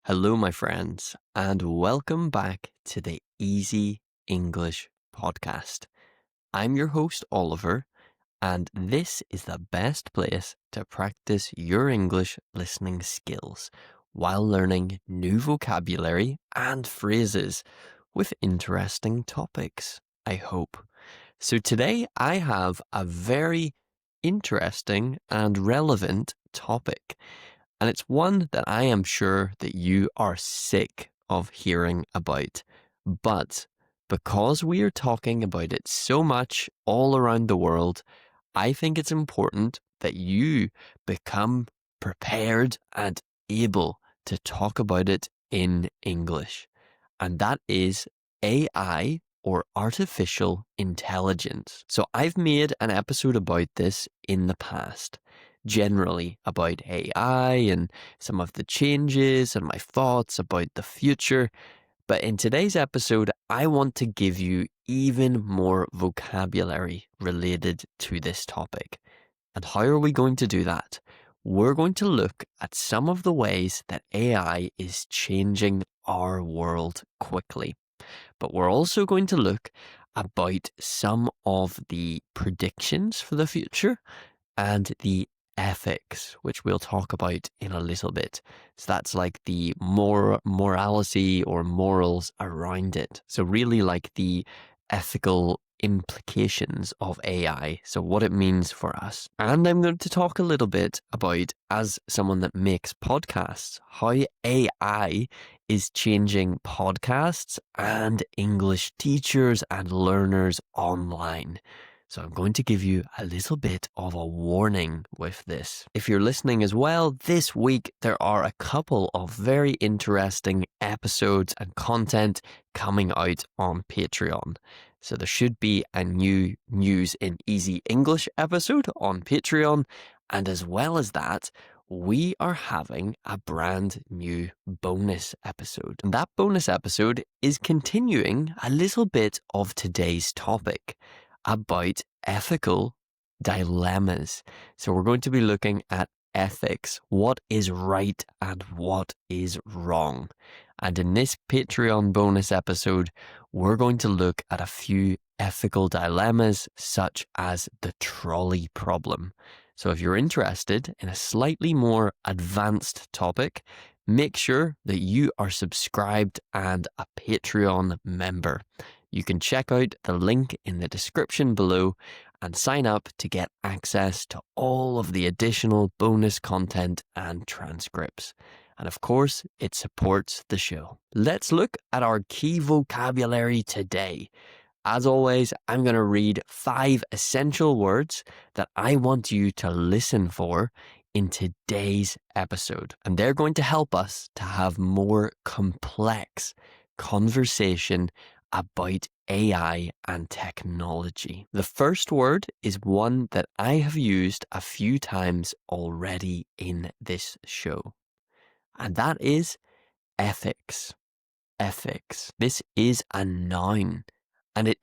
Hello, my friends, and welcome back to the Easy English Podcast. I'm your host, Oliver, and this is the best place to practice your English listening skills while learning new vocabulary and phrases with interesting topics, I hope. So today I have a very interesting and relevant topic. And it's one that I am sure that you are sick of hearing about. But because we are talking about it so much all around the world, I think it's important that you become prepared and able to talk about it in English. And that is AI, or artificial intelligence. So I've made an episode about this in the past, generally about AI and some of the changes and my thoughts about the future. But in today's episode, I want to give you even more vocabulary related to this topic. And how are we going to do that? We're going to look at some of the ways that AI is changing our world quickly. But we're also going to look about some of the predictions for the future and the ethics, which we'll talk about in a little bit. So that's like the morality or morals around it. So really like the ethical implications of AI, so what it means for us. And I'm going to talk a little bit about, as someone that makes podcasts, how AI is changing podcasts and English teachers and learners online. So I'm going to give you a little bit of a warning with this. If you're listening as well, this week there are a couple of very interesting episodes and content coming out on Patreon. So there should be a new News in Easy English episode on Patreon. And as well as that, we are having a brand new bonus episode. And that bonus episode is continuing a little bit of today's topic about ethical dilemmas. So we're going to be looking at ethics, what is right and what is wrong. And in this Patreon bonus episode, we're going to look at a few ethical dilemmas, such as the trolley problem. So if you're interested in a slightly more advanced topic, make sure that you are subscribed and a Patreon member. You can check out the link in the description below and sign up to get access to all of the additional bonus content and transcripts. And of course, it supports the show. Let's look at our key vocabulary today. As always, I'm going to read 5 essential words that I want you to listen for in today's episode. And they're going to help us to have more complex conversation about AI and technology. The first word is one that I have used a few times already in this show, and that is ethics. Ethics. This is a noun, and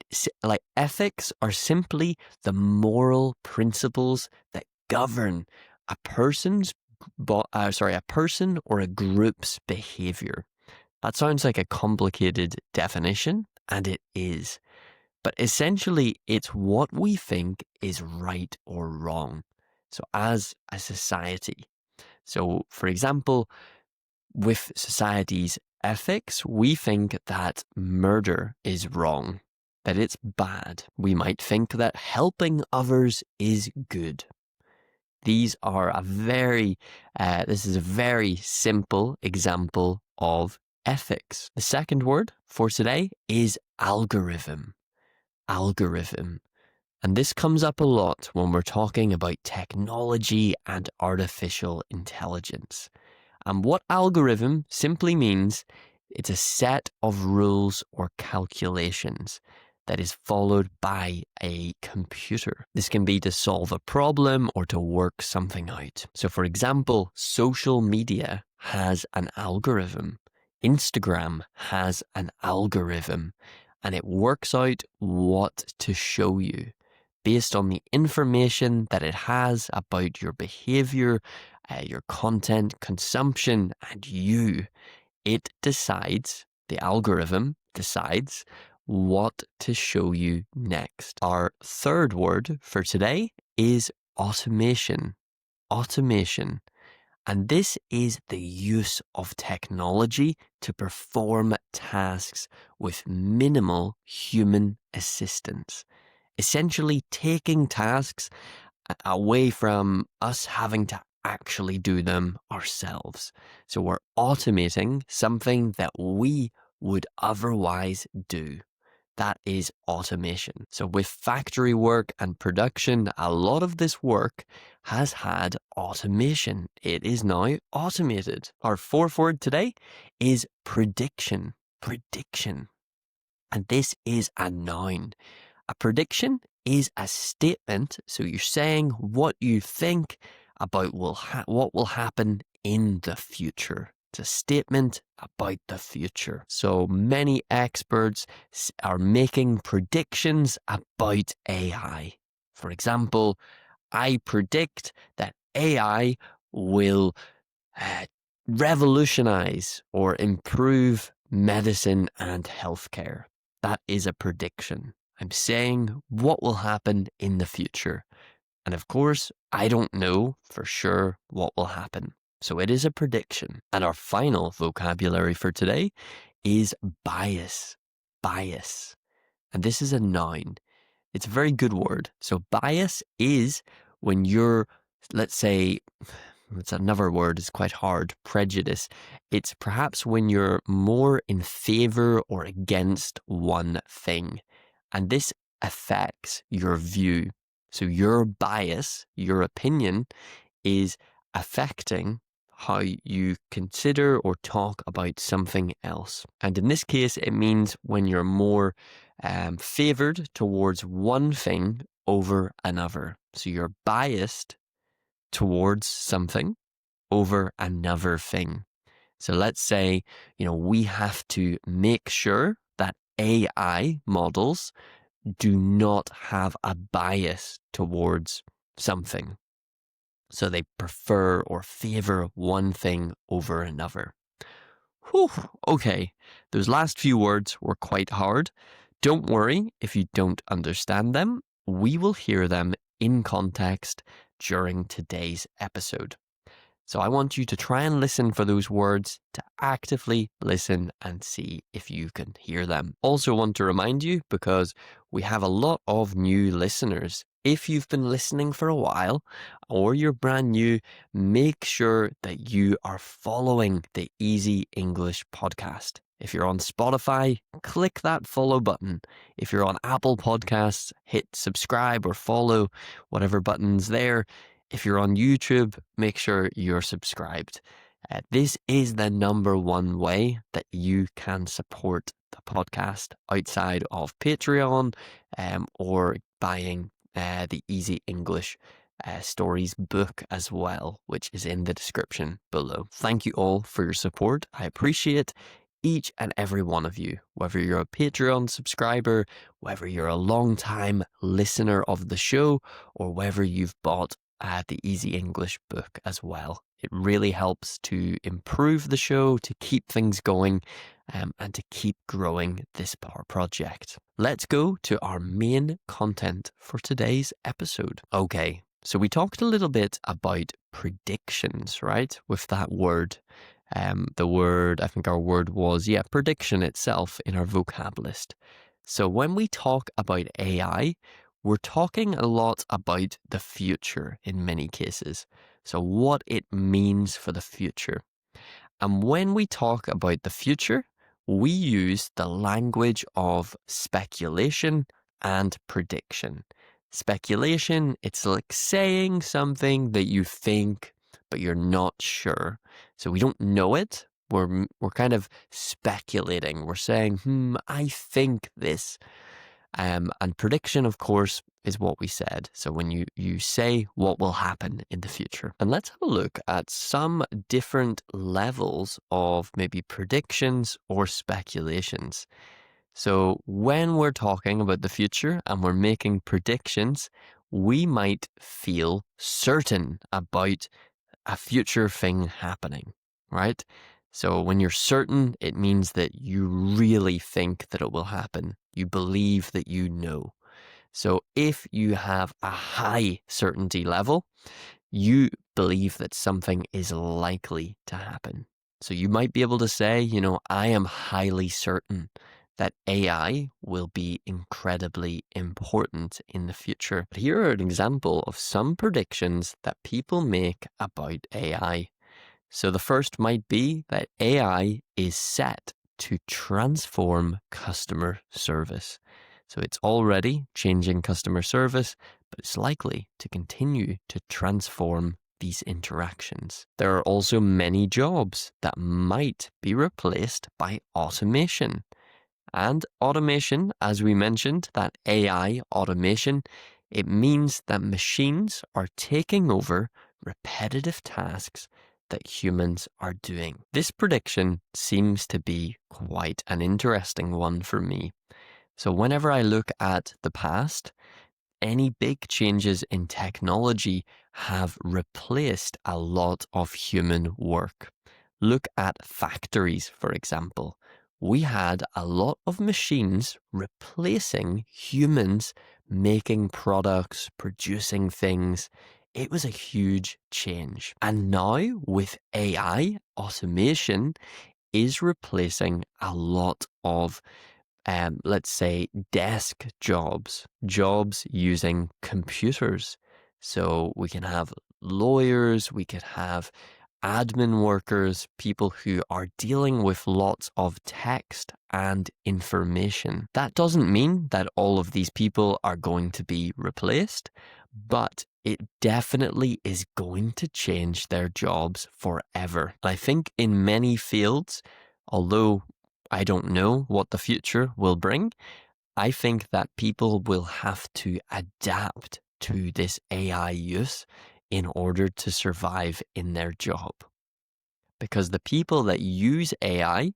ethics are simply the moral principles that govern a person or a group's behavior. That sounds like a complicated definition, and it is. But essentially, it's what we think is right or wrong. So as a society. So, for example, with society's ethics, we think that murder is wrong, that it's bad. We might think that helping others is good. These are this is a very simple example of ethics. The second word for today is algorithm. Algorithm. And this comes up a lot when we're talking about technology and artificial intelligence. And what algorithm simply means, it's a set of rules or calculations that is followed by a computer. This can be to solve a problem or to work something out. So for example, social media has an algorithm. Instagram has an algorithm, and it works out what to show you based on the information that it has about your behavior, your content consumption, and you. It decides, the algorithm decides what to show you next. Our third word for today is automation. Automation. And this is the use of technology to perform tasks with minimal human assistance. Essentially taking tasks away from us having to actually do them ourselves. So we're automating something that we would otherwise do. That is automation. So with factory work and production, a lot of this work has had automation. It is now automated. Our fourth word today is prediction. Prediction. And this is a noun. A prediction is a statement. So you're saying what you think about what will happen in the future. It's a statement about the future. So many experts are making predictions about AI. For example, I predict that AI will revolutionize or improve medicine and healthcare. That is a prediction. I'm saying what will happen in the future. And of course, I don't know for sure what will happen. So it is a prediction. And our final vocabulary for today is bias. Bias. And this is a noun. It's a very good word. So bias is when you're, let's say, it's another word, it's quite hard, prejudice. It's perhaps when you're more in favor or against one thing. And this affects your view. So your bias, your opinion, is affecting how you consider or talk about something else. And in this case, it means when you're more favored towards one thing over another. So you're biased towards something over another thing. So let's say, we have to make sure that AI models do not have a bias towards something. So they prefer or favor one thing over another. Whew, okay, those last few words were quite hard. Don't worry if you don't understand them. We will hear them in context during today's episode. So I want you to try and listen for those words, to actively listen and see if you can hear them. Also want to remind you, because we have a lot of new listeners, if you've been listening for a while or you're brand new, make sure that you are following the Easy English podcast. If you're on Spotify, click that follow button. If you're on Apple Podcasts, hit subscribe or follow, whatever button's there. If you're on YouTube, make sure you're subscribed. This is the number one way that you can support the podcast outside of Patreon or buying the Easy English Stories book as well, which is in the description below. Thank you all for your support. I appreciate each and every one of you, whether you're a Patreon subscriber, whether you're a long-time listener of the show, or whether you've bought the Easy English book as well. It really helps to improve the show, to keep things going, and to keep growing this project. Let's go to our main content for today's episode. Okay, so we talked a little bit about predictions, right? With that word. The word, I think our word was, prediction itself in our vocab list. So when we talk about AI, we're talking a lot about the future in many cases. So what it means for the future. And when we talk about the future, we use the language of speculation and prediction. Speculation, it's like saying something that you think, but you're not sure. So we don't know it. We're kind of speculating. We're saying, I think this. And prediction, of course, is what we said. So when you say what will happen in the future. And let's have a look at some different levels of maybe predictions or speculations. So when we're talking about the future and we're making predictions, we might feel certain about a future thing happening, right? So when you're certain, it means that you really think that it will happen. You believe that you know. So if you have a high certainty level, you believe that something is likely to happen. So you might be able to say, I am highly certain that AI will be incredibly important in the future. But here are an example of some predictions that people make about AI. So the first might be that AI is set to transform customer service. So it's already changing customer service, but it's likely to continue to transform these interactions. There are also many jobs that might be replaced by automation. And automation, as we mentioned, that AI automation, it means that machines are taking over repetitive tasks that humans are doing. This prediction seems to be quite an interesting one for me. So whenever I look at the past, any big changes in technology have replaced a lot of human work. Look at factories, for example. We had a lot of machines replacing humans making products, producing things. It was a huge change. And now with AI, automation is replacing a lot of let's say, desk jobs, jobs using computers. So we can have lawyers, we could have admin workers, people who are dealing with lots of text and information. That doesn't mean that all of these people are going to be replaced, but it definitely is going to change their jobs forever. I think in many fields, although I don't know what the future will bring, I think that people will have to adapt to this AI use in order to survive in their job. Because the people that use AI,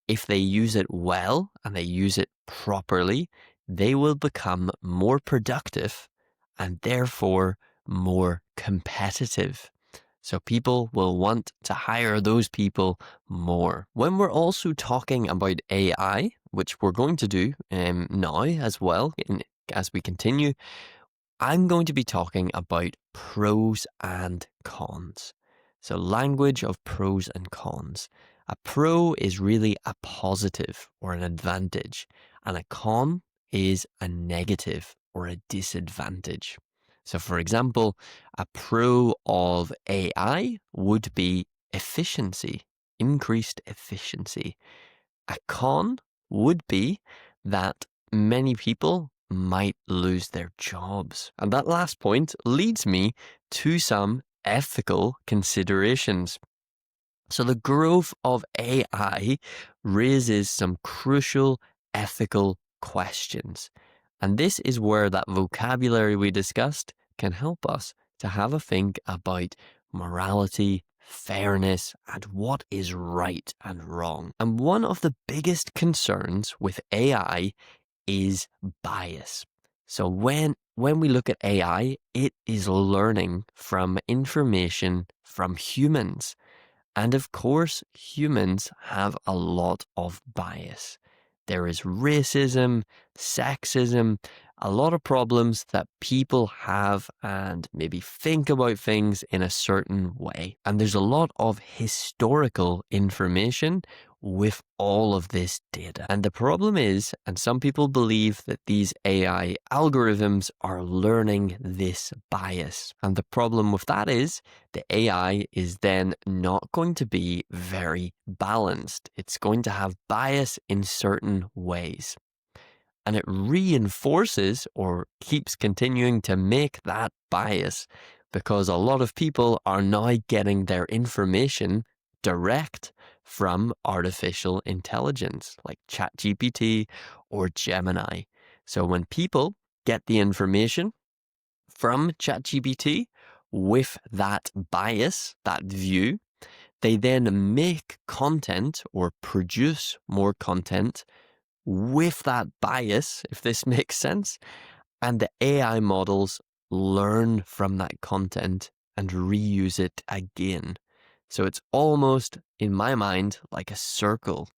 if they use it well and they use it properly, they will become more productive and therefore more competitive. So people will want to hire those people more. When we're also talking about AI, which we're going to do now as well, as we continue, I'm going to be talking about pros and cons. So language of pros and cons. A pro is really a positive or an advantage, and a con is a negative or a disadvantage. So for example, a pro of AI would be efficiency, increased efficiency. A con would be that many people might lose their jobs. And that last point leads me to some ethical considerations. So the growth of AI raises some crucial ethical questions. And this is where that vocabulary we discussed can help us to have a think about morality, fairness, and what is right and wrong. And one of the biggest concerns with AI is bias. So when we look at AI, it is learning from information from humans. And of course, humans have a lot of bias. There is racism, sexism, a lot of problems that people have and maybe think about things in a certain way. And there's a lot of historical information with all of this data. And the problem is, and some people believe that these AI algorithms are learning this bias. And the problem with that is the AI is then not going to be very balanced. It's going to have bias in certain ways. And it reinforces or keeps continuing to make that bias because a lot of people are now getting their information direct from artificial intelligence like ChatGPT or Gemini. So when people get the information from ChatGPT with that bias, that view, they then make content or produce more content with that bias, if this makes sense, and the AI models learn from that content and reuse it again. So it's almost, in my mind, like a circle,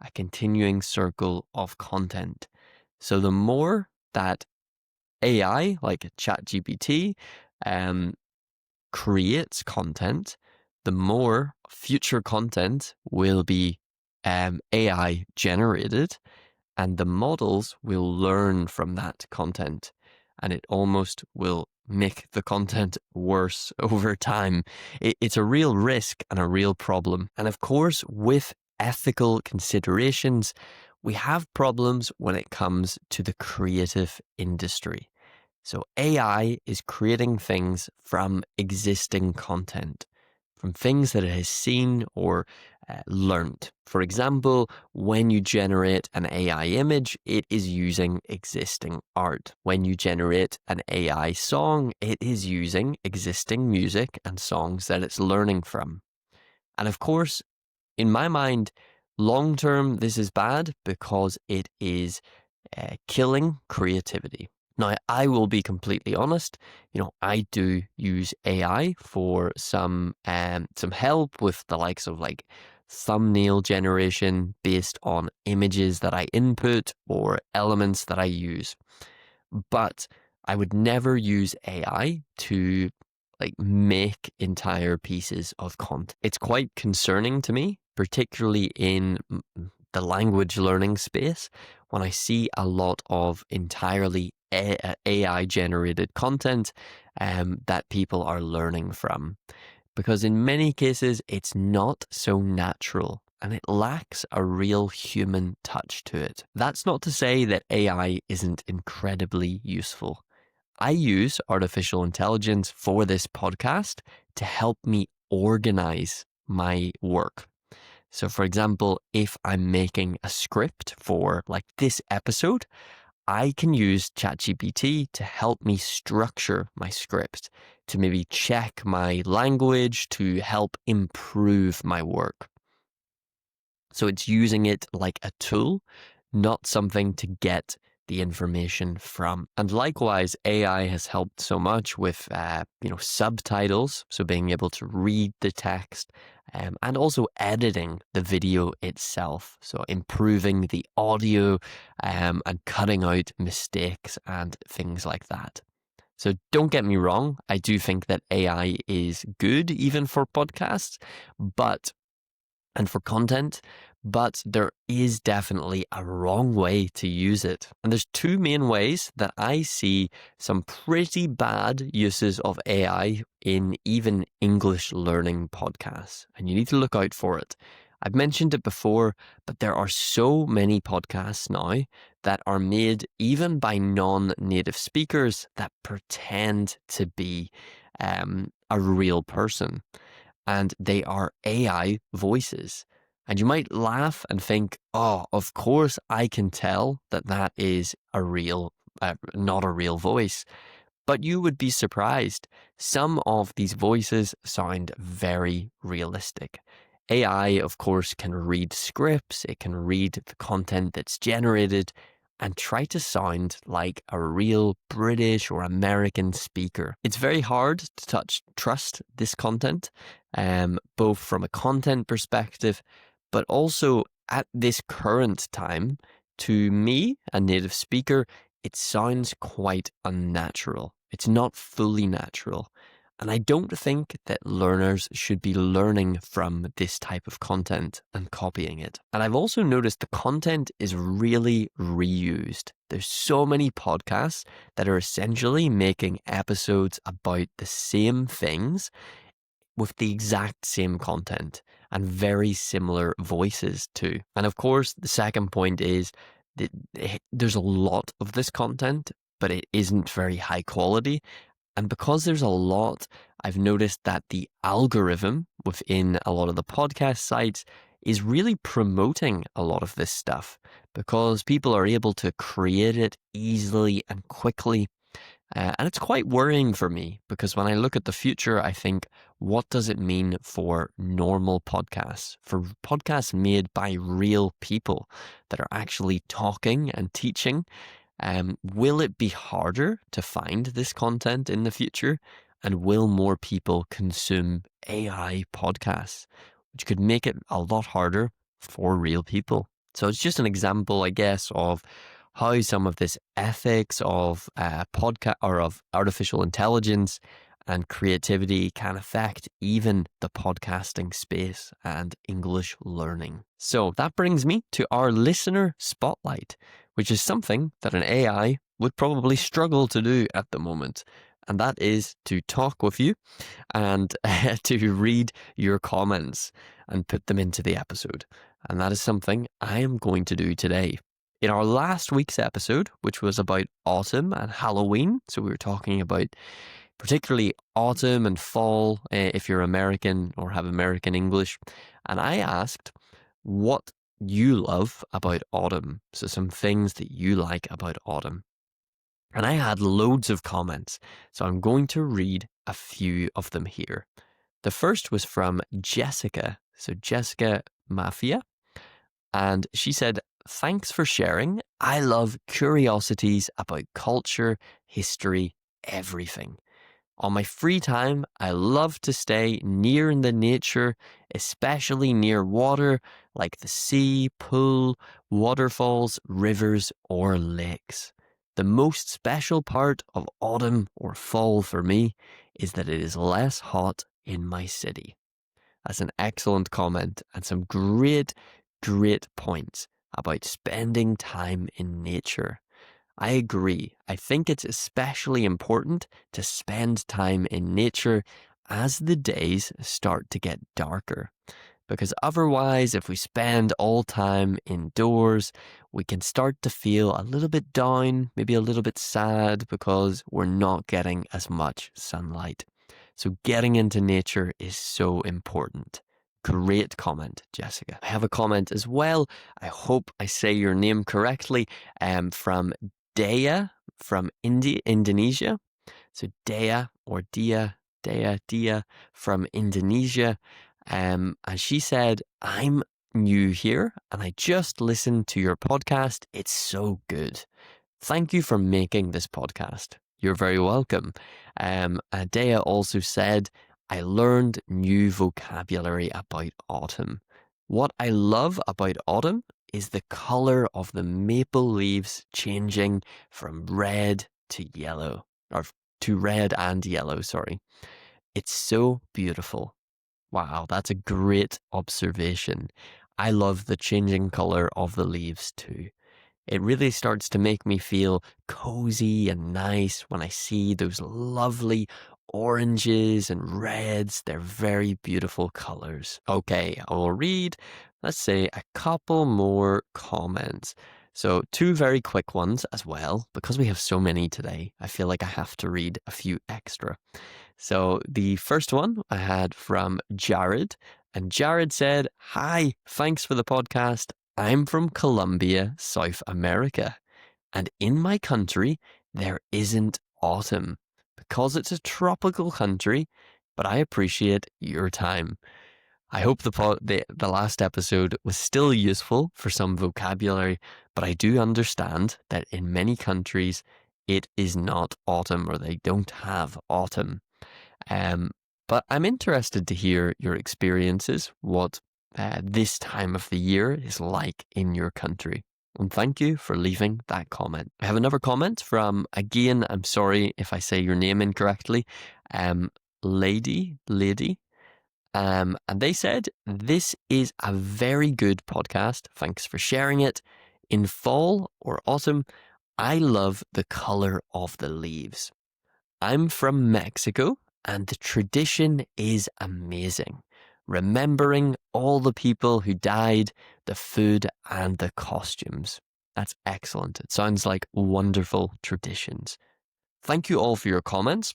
a continuing circle of content. So the more that AI, like ChatGPT, um, creates content, the more future content will be AI generated, and the models will learn from that content. And it almost will make the content worse over time. It's a real risk and a real problem. And of course, with ethical considerations, we have problems when it comes to the creative industry. So AI is creating things from existing content, from things that it has seen or learned. For example, when you generate an AI image, it is using existing art. When you generate an AI song, it is using existing music and songs that it's learning from. And of course, in my mind, long term, this is bad because it is killing creativity. Now, I will be completely honest. I do use AI for some help with the likes of like thumbnail generation based on images that I input or elements that I use. But I would never use AI to like make entire pieces of content. It's quite concerning to me, particularly in the language learning space, when I see a lot of entirely AI generated content that people are learning from. Because in many cases, it's not so natural and it lacks a real human touch to it. That's not to say that AI isn't incredibly useful. I use artificial intelligence for this podcast to help me organize my work. So, for example, if I'm making a script for like this episode, I can use ChatGPT to help me structure my script, to maybe check my language, to help improve my work. So it's using it like a tool, not something to get the information from. And likewise, AI has helped so much with, subtitles. So being able to read the text and also editing the video itself. So improving the audio and cutting out mistakes and things like that. So don't get me wrong. I do think that AI is good even for podcasts, and for content, but there is definitely a wrong way to use it. And there's two main ways that I see some pretty bad uses of AI in even English learning podcasts. And you need to look out for it. I've mentioned it before, but there are so many podcasts now that are made even by non-native speakers that pretend to be a real person, and they are AI voices. And you might laugh and think, oh, of course I can tell that that is not a real voice. But you would be surprised. Some of these voices sound very realistic. AI, of course, can read scripts, it can read the content that's generated and try to sound like a real British or American speaker. It's very hard to trust this content, both from a content perspective, but also at this current time, to me, a native speaker, it sounds quite unnatural. It's not fully natural. And I don't think that learners should be learning from this type of content and copying it. And I've also noticed the content is really reused. There's so many podcasts that are essentially making episodes about the same things with the exact same content and very similar voices too. And of course, the second point is that there's a lot of this content, but it isn't very high quality. And because there's a lot, I've noticed that the algorithm within a lot of the podcast sites is really promoting a lot of this stuff because people are able to create it easily and quickly. And it's quite worrying for me because when I look at the future, I think, what does it mean for normal podcasts, for podcasts made by real people that are actually talking and teaching? Will it be harder to find this content in the future? And will more people consume AI podcasts, which could make it a lot harder for real people? So it's just an example, I guess, of how some of this ethics of podcast or of artificial intelligence and creativity can affect even the podcasting space and English learning. So that brings me to our listener spotlight, which is something that an AI would probably struggle to do at the moment. And that is to talk with you and to read your comments and put them into the episode. And that is something I am going to do today. In our last week's episode, which was about autumn and Halloween, so we were talking about particularly autumn and fall, if you're American or have American English. And I asked what you love about autumn. So some things that you like about autumn. And I had loads of comments. So I'm going to read a few of them here. The first was from Jessica. So Jessica Mafia. And she said, "Thanks for sharing. I love curiosities about culture, history, everything. On my free time, I love to stay near in the nature, especially near water like the sea, pool, waterfalls, rivers, or lakes. The most special part of autumn or fall for me is that it is less hot in my city." That's an excellent comment and some great, great points about spending time in nature. I agree. I think it's especially important to spend time in nature as the days start to get darker. Because otherwise, if we spend all time indoors, we can start to feel a little bit down, maybe a little bit sad because we're not getting as much sunlight. So getting into nature is so important. Great comment, Jessica. I have a comment as well. I hope I say your name correctly. From Dea from Indonesia. So Dea or Dea from Indonesia. And she said, "I'm new here and I just listened to your podcast. It's so good. Thank you for making this podcast." You're very welcome. Dea also said, "I learned new vocabulary about autumn. What I love about autumn is the color of the maple leaves changing from red to yellow, or to red and yellow, sorry. It's so beautiful." Wow, that's a great observation. I love the changing color of the leaves too. It really starts to make me feel cozy and nice when I see those lovely oranges and reds. They're very beautiful colors. Okay, I will read, let's say, a couple more comments. So, two very quick ones as well. Because we have so many today, I feel like I have to read a few extra. So, the first one I had from Jared, and Jared said, "Hi, thanks for the podcast. I'm from Colombia, South America, and in my country, there isn't autumn because it's a tropical country, but I appreciate your time." I hope the last episode was still useful for some vocabulary, but I do understand that in many countries, it is not autumn or they don't have autumn. Um, but I'm interested to hear your experiences, what this time of the year is like in your country. And thank you for leaving that comment. I have another comment from, again, I'm sorry if I say your name incorrectly, Lady. And they said, "This is a very good podcast. Thanks for sharing it. In fall or autumn, I love the color of the leaves. I'm from Mexico, and the tradition is amazing. Remembering all the people who died, the food, and the costumes." That's excellent. It sounds like wonderful traditions. Thank you all for your comments.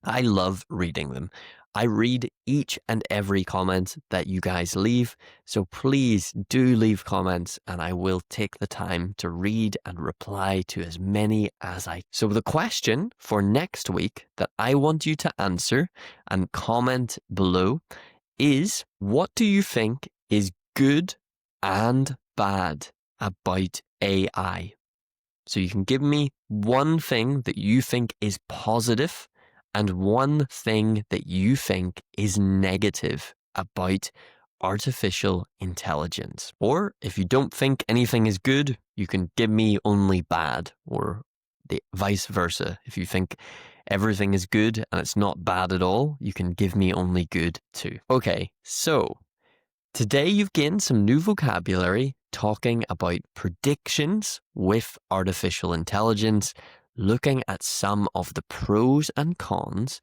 I love reading them. I read each and every comment that you guys leave, so please do leave comments and I will take the time to read and reply to as many as I. So the question for next week that I want you to answer and comment below is, what do you think is good and bad about AI? So you can give me one thing that you think is positive and one thing that you think is negative about artificial intelligence. Or if you don't think anything is good, you can give me only bad, or the vice versa. If you think everything is good and it's not bad at all, you can give me only good too. Okay, so today you've gained some new vocabulary talking about predictions with artificial intelligence, looking at some of the pros and cons,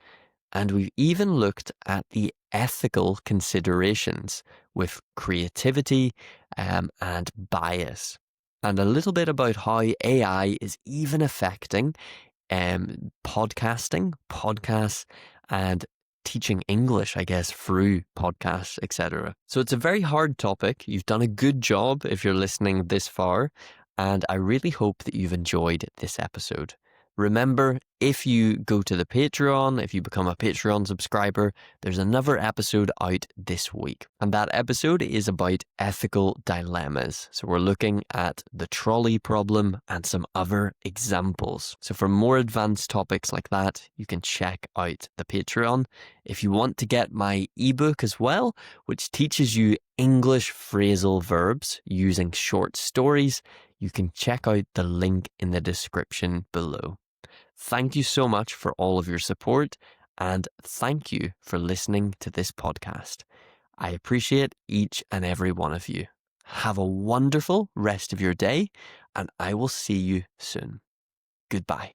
and we've even looked at the ethical considerations with creativity and bias, and a little bit about how AI is even affecting podcasting, podcasts, and teaching English, I guess, through podcasts, etc. So it's a very hard topic. You've done a good job if you're listening this far, and I really hope that you've enjoyed this episode. Remember, if you go to the Patreon, if you become a Patreon subscriber, there's another episode out this week. And that episode is about ethical dilemmas. So we're looking at the trolley problem and some other examples. So for more advanced topics like that, you can check out the Patreon. If you want to get my ebook as well, which teaches you English phrasal verbs using short stories, you can check out the link in the description below. Thank you so much for all of your support, and thank you for listening to this podcast. I appreciate each and every one of you. Have a wonderful rest of your day, and I will see you soon. Goodbye.